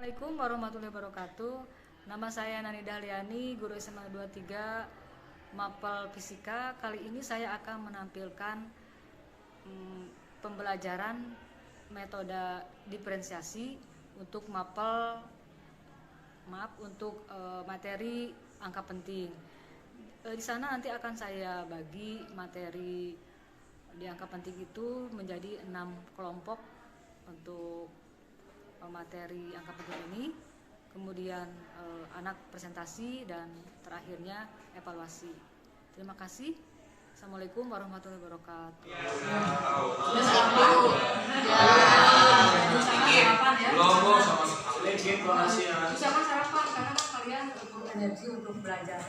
Assalamualaikum warahmatullahi wabarakatuh. Nama saya Nani Dahliani, guru SMA 23 Mapel Fisika. Kali ini saya akan menampilkan pembelajaran metode diferensiasi untuk materi angka penting. Di sana nanti akan saya bagi materi di angka penting itu menjadi 6 kelompok untuk materi angka penting ini, kemudian anak presentasi, dan terakhirnya evaluasi. Terima kasih. Assalamualaikum warahmatullahi wabarakatuh. Sama sarapan karena kan kalian butuh energi untuk belajar.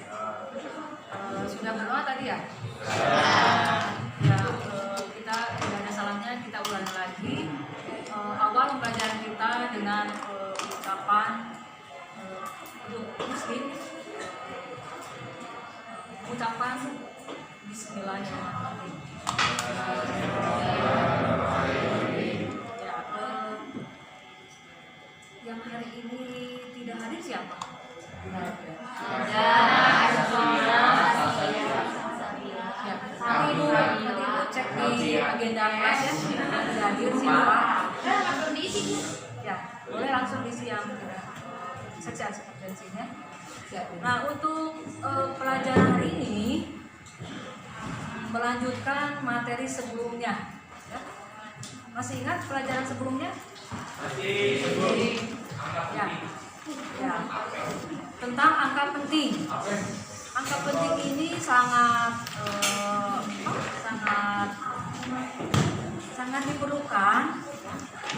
Sudah berdoa tadi ya? Kita tidak ada salahnya kita ulangi lagi. Awal pembelajaran kita dengan ucapan muslim, ucapan Bismillahirrahmanirrahim. Yang hari ini tidak hadir siapa? Nanti ibu cek di agenda kelas ya, tidak hadir siapa? Langsung diisi ya, boleh langsung diisi yang seksi absensinya. Nah, untuk pelajaran hari ini melanjutkan materi sebelumnya ya. Masih ingat pelajaran sebelumnya? Ya. Tentang angka penting. Angka penting ini sangat diperlukan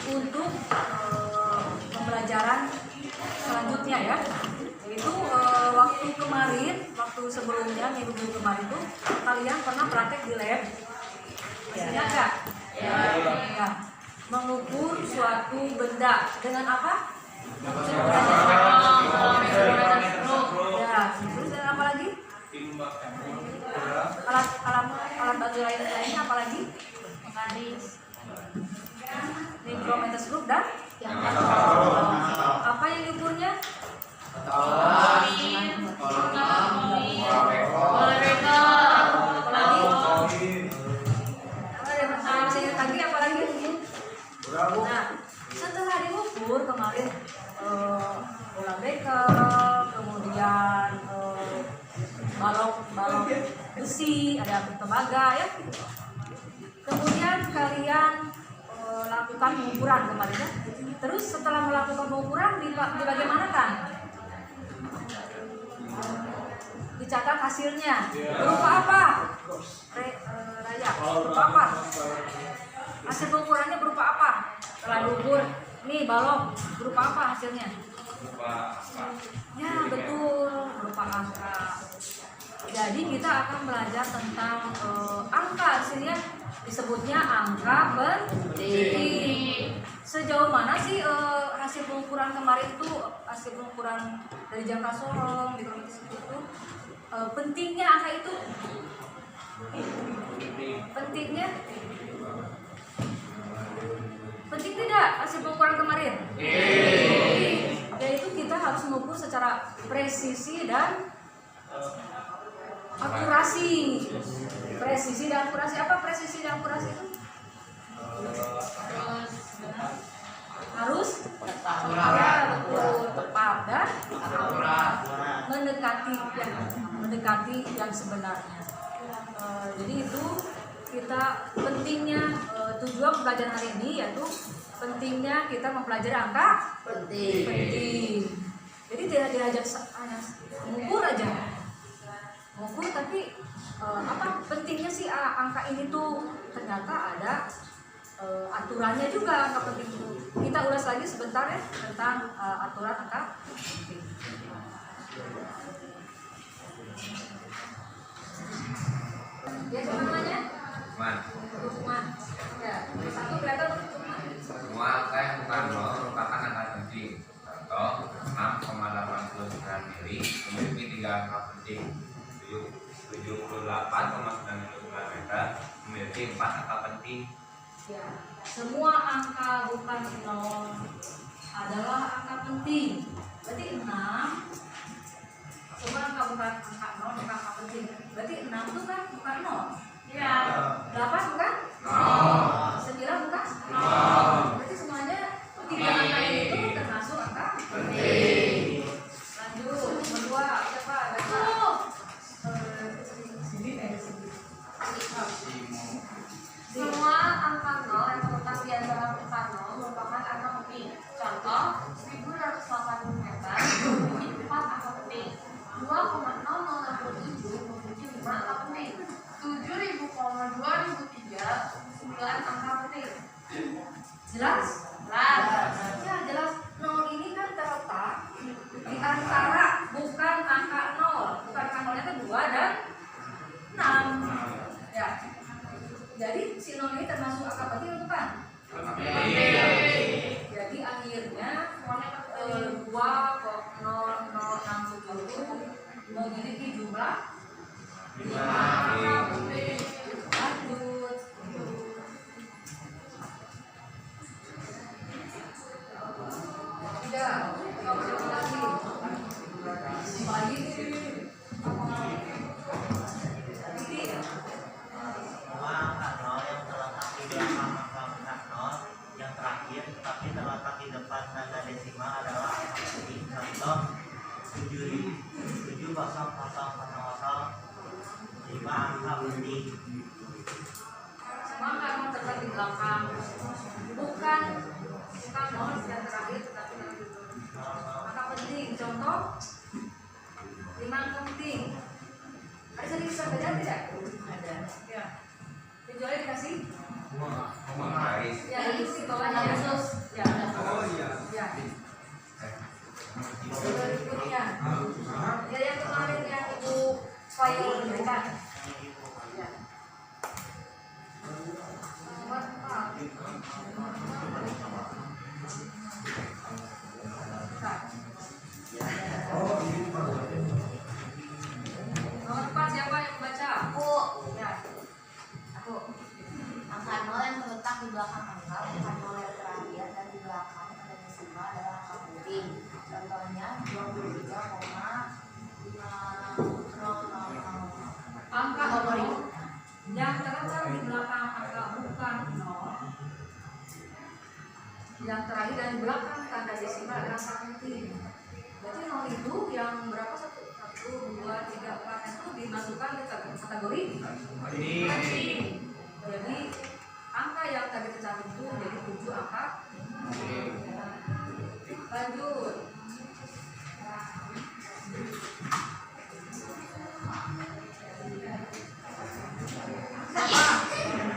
untuk pembelajaran selanjutnya ya. Yaitu waktu sebelumnya minggu kemarin itu kalian pernah praktek di lab. Masih ingat nggak? Ya. Mengukur suatu benda dengan apa? Ya, terus dengan apa lagi? Alat bantu lainnya apa lagi? Mekanis, mikrometeskop dan apa yang diukurnya? Nah, setelah diukur kemarin bola bekel, kemudian balok besi, ada tembaga ya. Kemudian kalian lakukan pengukuran kemarin ya. Terus setelah melakukan pengukuran dibagaimanakan? Dicatat hasilnya. Berupa apa? Raya. Berupa apa? Hasil pengukurannya berupa apa? Setelah diukur, nih balok, berupa apa hasilnya? Ya betul, berupa angka. Jadi kita akan belajar tentang angka. Sini ya, disebutnya angka penting. Sejauh mana sih hasil pengukuran kemarin itu, hasil pengukuran dari jangka sorong, mikrometri itu, pentingnya angka itu? Penting tidak hasil pengukuran kemarin? Yaitu kita harus mengukur secara presisi dan akurasi. Presisi dan akurasi, apa presisi dan akurasi itu? Harus tepat, tepat dan mendekati yang sebenarnya. Jadi itu kita pentingnya tujuan pembelajaran hari ini yaitu pentingnya kita mempelajari angka penting. Jadi tidak diajar hanya mengukur aja, mengukur, tapi apa pentingnya sih angka ini tuh? Ternyata ada aturannya juga angka penting itu. Kita ulas lagi sebentar ya tentang aturan angka penting. Biasa namanya? Lukman. Ya, satu kelihatan Lukman. Semua angka yang bukan 0 merupakan angka penting. Contoh 6,89 mili memiliki 3 angka penting. 78,99 meter memiliki 4 angka penting. Ya, semua angka bukan 0 adalah angka penting. Berarti 6 semua angka bukan angka 0, bukan angka penting. Berarti 6 itu kan bukan 0. Iya. 8 bukan? 9 bukan? Berarti semuanya 3 angka itu termasuk angka penting. Lanjut, kedua, siapa? Semua angka 0 yang terletak di antara angka 0 merupakan angka penting. Contoh, 1280 meter memiliki 4 angka penting. 2,0067 memiliki 5 angka penting. 7.000,2003 9 angka penting. Jelas? Jelas. Ya, jelas. 0 ini kan terletak di antara, bukan angka 0. Bukan angka 0 itu 2 dan 6. Ya. Jadi si 0 ini termasuk angka penting atau bukan? Jadi akhirnya 2,0067 memiliki jumlah 5 angka penting. Lanjut. Tidak, kalau siapa lagi? Bayi ini. Semua angka 0 yang terletak di belakang angka 0 yang terakhir tetapi terletak di depan tanda desimal adalah angka penting. Contoh 7.000 5 angka penting. Semua angka 0 terletak di belakang, bukan 0 yang terakhir tetapi angka penting. Contoh 5 angka penting. Ada sedikit perbedaan tidak? Ada. Ya. Kecuali dikasih Garis. ya itu di bawahnya khusus. Ya. Ya. Berikutnya. Ya yang kemarin yang Ibu file berikan. Ya. Nomor 4. Nomor 4 siapa yang membaca? Aku. Ya. Aku. Angka 0 yang terletak di belakang angka bukan 0 yang terakhir dan di belakang ada desimal adalah angka penting. Contohnya 23,500. Angka 0 yang terletak di belakang angka bukan 0 yang terakhir dan di belakang tanda desimal adalah angka penting. Berarti 0 itu yang berapa? 1, 2, 3, 4 itu dimasukkan ke kategori penting. Jadi angka yang tadi tercantum itu menjadi 7 angka. Lanjut.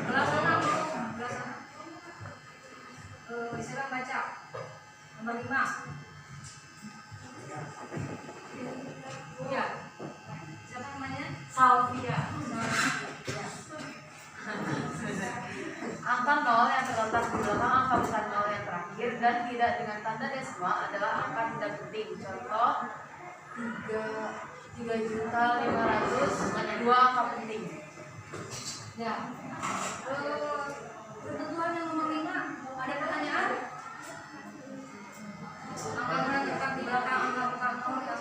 Belah sana, belah sana. Silakan baca. Nomor 5. Ya. Siapa namanya? Salvia. Ya. Angka 0 yang terletak di belakang angka bukan 0 yang terakhir dan tidak dengan tanda desimal adalah angka tidak penting. Contoh 3.500 2 angka penting. Ya. Ketentuan yang nomor 5 ada pertanyaan? Angka yang terletak di belakang angka bukan 0 yang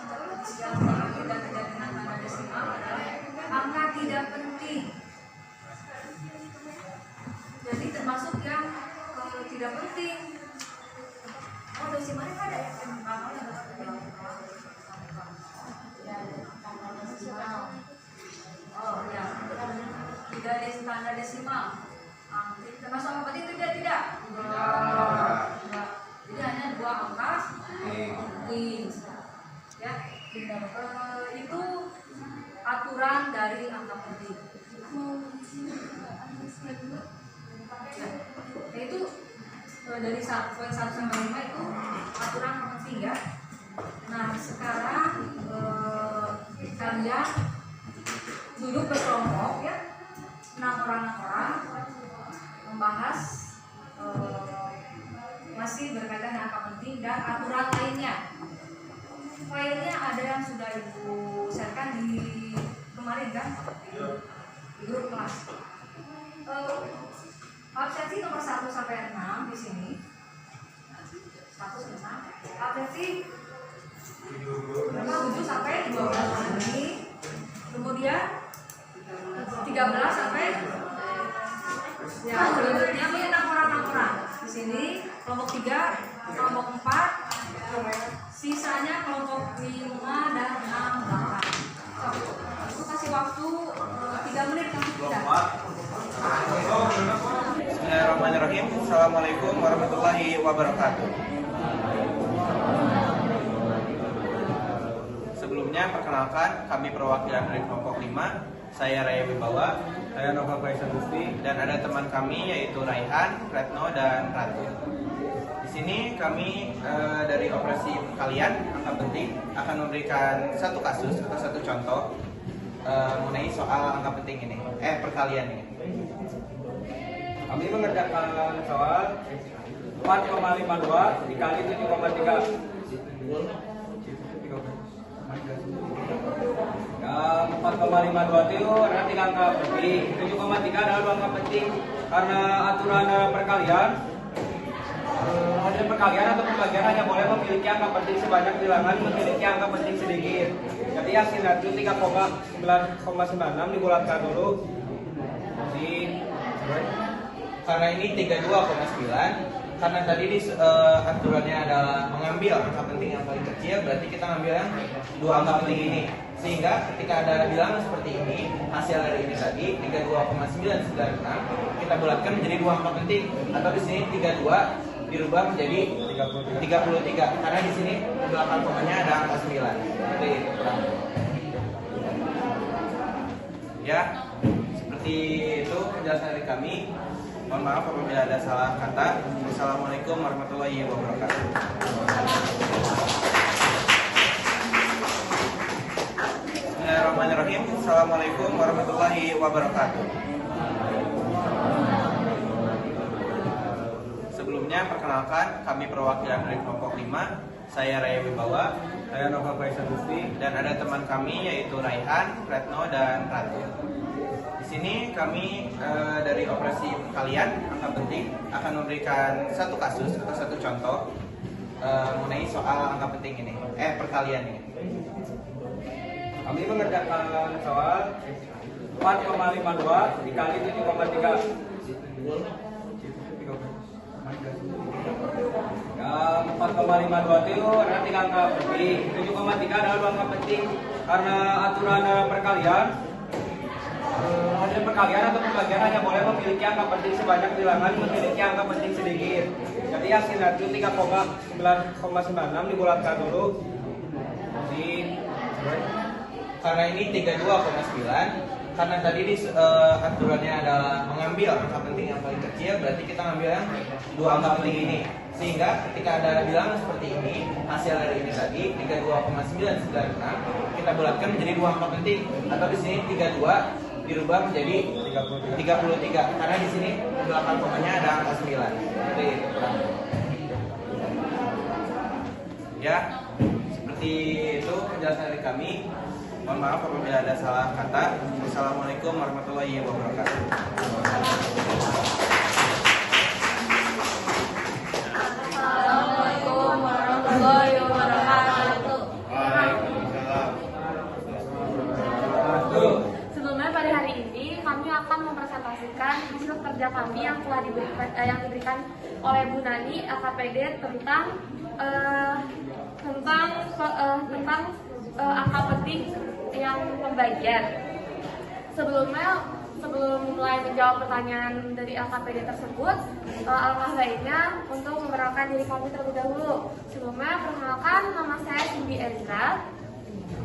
terakhir dan tidak dengan tanda desimal adalah angka tidak penting. Jadi termasuk yang tidak penting. Oh, desimalnya ada ya? Oh ya, tidak ada tanda desimal. Termasuk angka penting tidak? Tidak. Jadi hanya 2 angka penting. Ya, itu aturan dari angka penting. Ya, itu dari poin 1 sampai 5 itu aturan angka penting ya. Nah sekarang kalian duduk berkelompok ya, 6 orang membahas masih berkaitan dengan angka penting dan aturan lainnya. Filenya ada yang sudah Ibu sharekan di kemarin kan, di grup kelas. Absensi nomor 1 sampai 6 di sini. 1 sampai 6. 13 sampai ya selanjutnya ini 6 orang. Di sini kelompok 3, kelompok 4, sisanya kelompok 5 dan 6 belakang. Aku kasih waktu 3 menit untuk kita. Bismillahirrahmanirrahim. Assalamualaikum warahmatullahi wabarakatuh. Sebelumnya perkenalkan, kami perwakilan dari kelompok 5. Saya Raya Wibawa, Saya Nova Faisal Gusti. dan ada teman kami yaitu Raihan, Retno, dan Ratu. Di sini kami dari operasi kalian angka penting akan memberikan satu kasus atau satu contoh mengenai soal angka penting ini, perkalian ini. Kami mengerjakan soal 4,52 dikali 7,3. Yang 4,52 itu adalah 3 angka penting. 7,3 adalah 2 angka penting. Karena aturan perkalian, hasil perkalian atau pembagian hanya boleh memiliki angka penting sebanyak bilangan memiliki angka penting sedikit. Jadi hasilnya itu 3,9,96 dibulatkan dulu. Karena ini 32,9, karena tadi aturannya adalah mengambil angka penting yang paling kecil, berarti kita ngambil yang 2 angka penting ini. Sehingga ketika ada bilangan seperti ini, hasil dari ini tadi 32,996 kita bulatkan menjadi 2 angka penting, atau di sini 32 dirubah menjadi 33 karena di sini belakang komanya ada angka 9. Seperti itu kurang. Ya, seperti itu penjelasan dari kami. Mohon maaf apabila ada salah kata. Wassalamualaikum warahmatullahi wabarakatuh. Bismillahirrahmanirrahim. Assalamualaikum warahmatullahi wabarakatuh. Sebelumnya perkenalkan, kami perwakilan dari kelompok 5. Saya Raya Wibawa, Saya Nova Faisal Gusti. dan ada teman kami yaitu Raihan, Retno, dan Ratu. Di sini kami dari operasi kalian angka penting akan memberikan satu kasus atau satu contoh mengenai soal angka penting ini, perkalian ini. Kami mengerjakan soal 4,52 dikali 7,3. Yang 4,52 itu adalah 3 angka penting. 7,3 adalah 2 angka penting. Karena aturan perkalian, hasil perkalian atau pembagian hanya boleh memiliki angka penting sebanyak bilangan memiliki angka penting sedikit. Jadi hasilnya itu 3,9,96 dibulatkan dulu. Karena ini 32,9, karena tadi aturannya adalah mengambil angka penting yang paling kecil, berarti kita ngambil yang 2 angka penting ini. Sehingga ketika ada bilangan seperti ini, hasil dari ini tadi 32,996 kita bulatkan menjadi 2 angka penting, atau di sini 32 dirubah menjadi 33 karena di sini belakang komanya ada angka 9. Seperti itu kurang. Ya, seperti itu penjelasan dari kami. Mohon maaf apabila ada salah kata. Wassalamualaikum warahmatullahi wabarakatuh. Assalamualaikum warahmatullahi wabarakatuh. Sebelumnya pada hari ini kami akan mempresentasikan hasil kerja kami yang telah diberikan oleh Bu Nani AKPD tentang angka penting yang pembagian. Sebelum mulai menjawab pertanyaan dari AKPD tersebut, alangkah baiknya untuk memperkenalkan diri kami terlebih dahulu. Sebelumnya, perkenalkan, nama saya Cindy Ezra.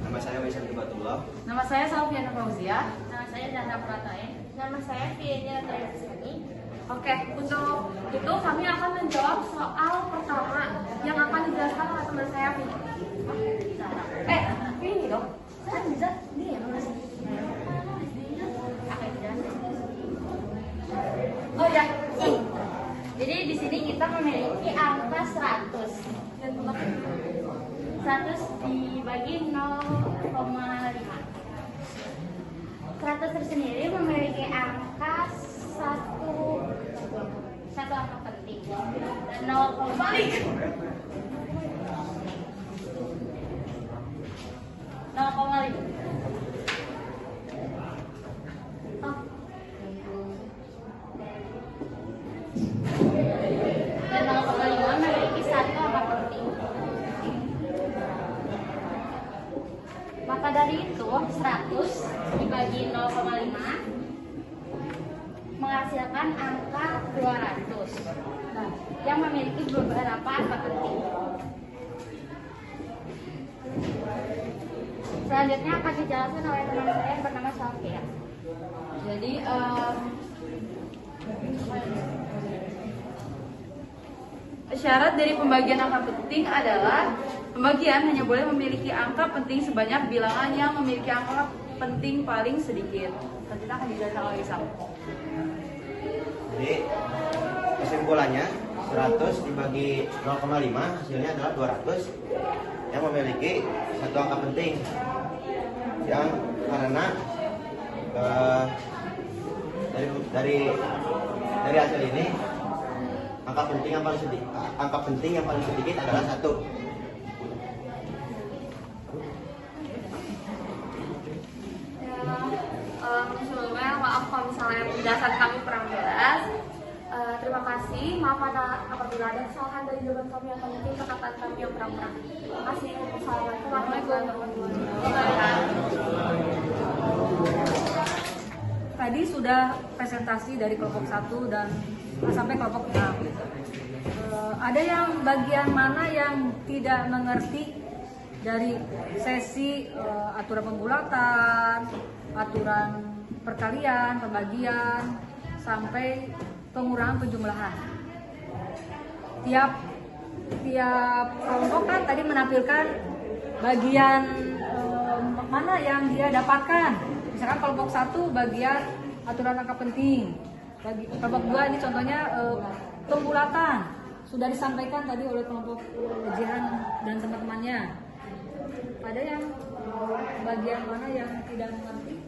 Nama saya Waisan Tubatullah. Nama saya Salviana Fauzia. Nama saya Dana Pratain. Nama saya Fienia Triasini. Oke, untuk itu kami akan menjawab soal pertama yang akan dijelaskan oleh teman saya, Vini. Ini dong. Saya bisa ini ya, nulis. Oh ya, jadi di sini kita memiliki angka 100. 100 dibagi 0,5. 100 tersendiri memiliki angka satu angka penting dan 0, balik 0,5. menghasilkan angka 200 yang memiliki beberapa angka penting. Selanjutnya akan dijelaskan oleh teman saya yang bernama Sofia. Jadi syarat dari pembagian angka penting adalah pembagian hanya boleh memiliki angka penting sebanyak bilangan yang memiliki angka penting paling sedikit. Selanjutnya akan dijelaskan oleh Isam. Jadi kesimpulannya 100 dibagi 0,5 hasilnya adalah 200 yang memiliki satu angka penting, yang karena dari hasil ini angka penting yang paling sedikit adalah 1. Sebelumnya maaf kalau misalnya penjelasan kami kurang jelas. Terima kasih. Maaf apabila ada kesalahan dari jawaban kami atau mungkin perkataan kami yang kurang-kurang. Terima kasih. Assalamualaikum warahmatullahi wabarakatuh. Tadi sudah presentasi dari kelompok 1 dan sampai kelompok 6. Ada yang bagian mana yang tidak mengerti dari sesi aturan pembulatan, aturan perkalian, pembagian, sampai pengurangan penjumlahan. Tiap kelompok kan tadi menampilkan bagian mana yang dia dapatkan. Misalkan kelompok 1 bagian aturan angka penting. Bagi kelompok 2 ini contohnya pembulatan. Sudah disampaikan tadi oleh kelompok Jihan dan teman-temannya. Ada yang bagian mana yang tidak mengerti?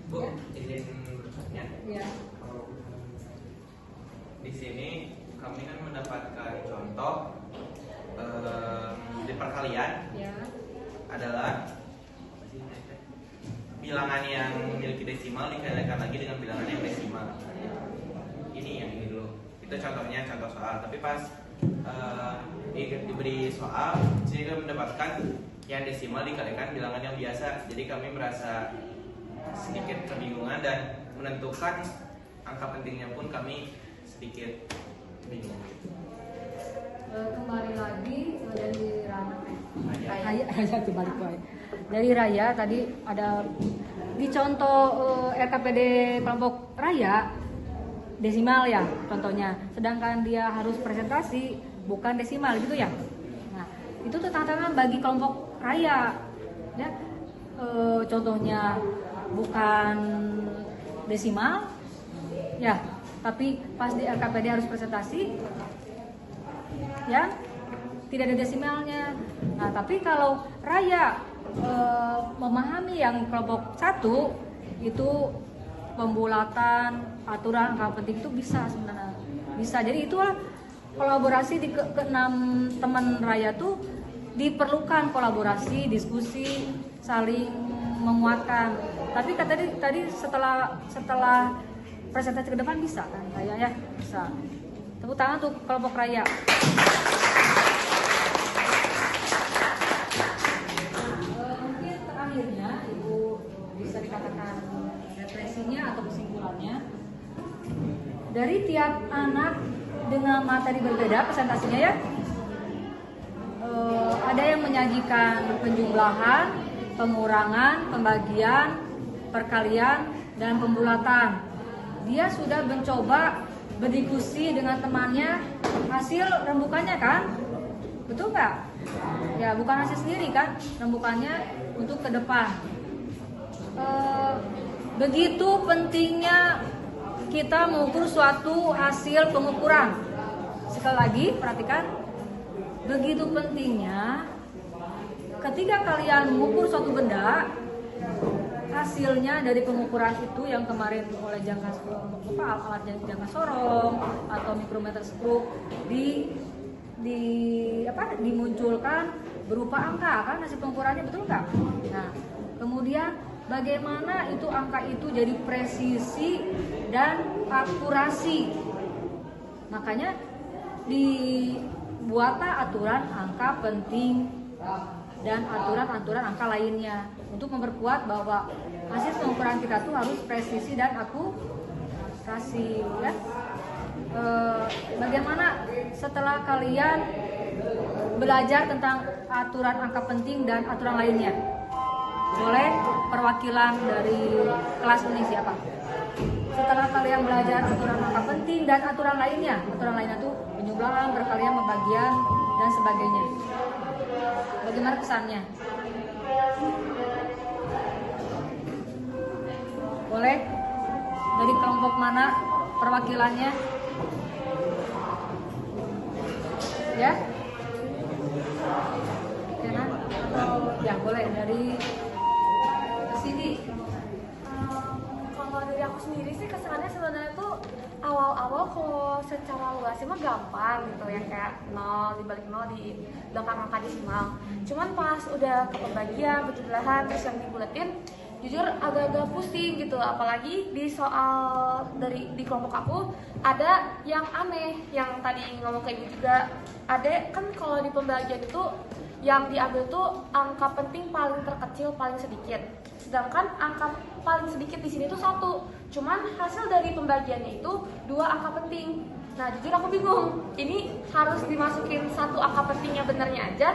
Bu, izin bertanya. Ya. Di sini kami kan mendapatkan contoh di perkalian Ya. adalah bilangan yang memiliki desimal dikalikan lagi dengan bilangan yang desimal. Ini yang ini dulu. Itu contohnya contoh soal. Tapi pas diberi soal, saya mendapatkan yang desimal dikalikan bilangan yang biasa. Jadi kami merasa sedikit kebingungan dan menentukan angka pentingnya pun kami sedikit bingung. Kembali lagi dari Raya kembali ke dari Raya tadi ada di contoh RKPD kelompok Raya desimal ya contohnya, sedangkan dia harus presentasi bukan desimal gitu ya. Nah itu tuh tantangan bagi kelompok Raya ya, contohnya bukan desimal ya, tapi pas di RKPD harus presentasi ya tidak ada desimalnya. Nah tapi kalau Raya memahami yang kelompok 1 itu pembulatan aturan angka penting itu bisa sebenarnya bisa. Jadi itulah kolaborasi di keenam teman Raya tuh diperlukan kolaborasi, diskusi, saling menguatkan. Tapi tadi setelah presentasi ke depan bisa kan Raya ya, bisa. Tepuk tangan untuk kelompok Raya. Mungkin terakhirnya Ibu bisa dikatakan refleksinya atau kesimpulannya dari tiap anak dengan materi berbeda presentasinya ya. Ada yang menyajikan penjumlahan, pengurangan, pembagian, perkalian, dan pembulatan. Dia sudah mencoba berdiskusi dengan temannya, hasil rembukannya kan, betul nggak? Ya bukan hasil sendiri kan, rembukannya untuk ke depan. Begitu pentingnya kita mengukur suatu hasil pengukuran. Sekali lagi perhatikan, begitu pentingnya ketika kalian mengukur suatu benda, hasilnya dari pengukuran itu yang kemarin oleh alat jangka sorong atau mikrometer skrup dimunculkan berupa angka kan, hasil pengukurannya, betul nggak? Nah kemudian bagaimana itu angka itu jadi presisi dan akurasi, makanya dibuatlah aturan angka penting dan aturan-aturan angka lainnya untuk memperkuat bahwa hasil pengukuran kita tuh harus presisi dan akurasi ya. Bagaimana setelah kalian belajar tentang aturan angka penting dan aturan lainnya? Boleh perwakilan dari kelas ini siapa? Setelah kalian belajar aturan angka penting dan aturan lainnya tuh penjumlahan, perkalian, pembagian dan sebagainya. Bagaimana kesannya? Boleh? Dari kelompok mana perwakilannya? Ya? Ya, atau ya boleh dari sini. Kalau dari aku sendiri sih kesannya sebenarnya tuh awal-awal kalau secara luasnya mah gampang gitu ya, kayak 0 dibalik 0 di belakang angka desimal. Cuman pas udah ke pembagian, penjumlahan, terus yang dibuletin, jujur agak-agak pusing gitu. Apalagi di soal di kelompok aku ada yang aneh, yang tadi ngomong kayak gitu juga. Ada kan kalau di pembagian itu yang diambil tuh angka penting paling terkecil paling sedikit, sedangkan angka paling sedikit di sini tuh 1. Cuman hasil dari pembagiannya itu 2 angka penting. Nah jujur aku bingung, ini harus dimasukin 1 angka pentingnya benernya aja,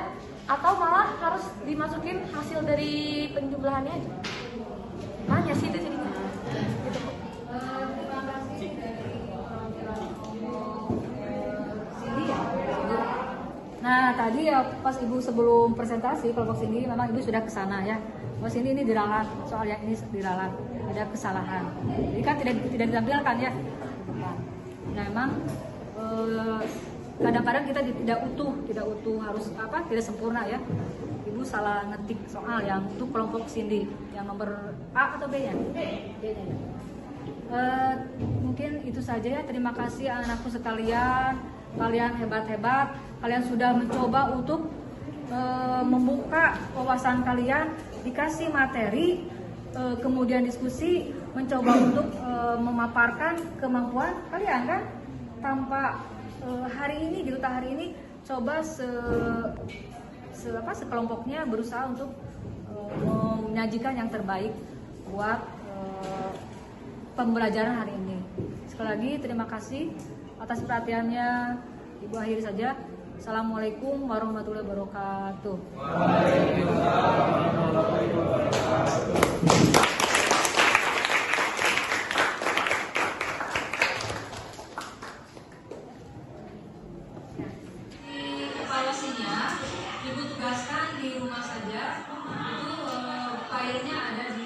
atau malah harus dimasukin hasil dari penjumlahannya aja. Nanya sih itu jadinya gitu. Nah tadi ya pas ibu sebelum presentasi kelompok sini memang ibu sudah kesana ya. Pas ini diralat, soal yang ini diralat, ada kesalahan. Jadi kan tidak ditampilkan ya. Nah memang kadang-kadang kita tidak utuh harus tidak sempurna ya. Ibu salah ngetik soal yang untuk kelompok Cindy yang nomor A atau B nya? B nya ya. Mungkin itu saja ya. Terima kasih anak-anakku sekalian. Kalian hebat-hebat. Kalian sudah mencoba untuk membuka wawasan kalian, dikasih materi, kemudian diskusi, mencoba untuk memaparkan kemampuan kalian kan. Tanpa hari ini coba sekelompoknya berusaha untuk menyajikan yang terbaik buat pembelajaran hari ini. Sekali lagi terima kasih atas perhatiannya. Ibu akhiri saja. Assalamualaikum warahmatullahi wabarakatuh. Evaluasinya Ibu tugaskan di rumah saja. Itu filenya ada di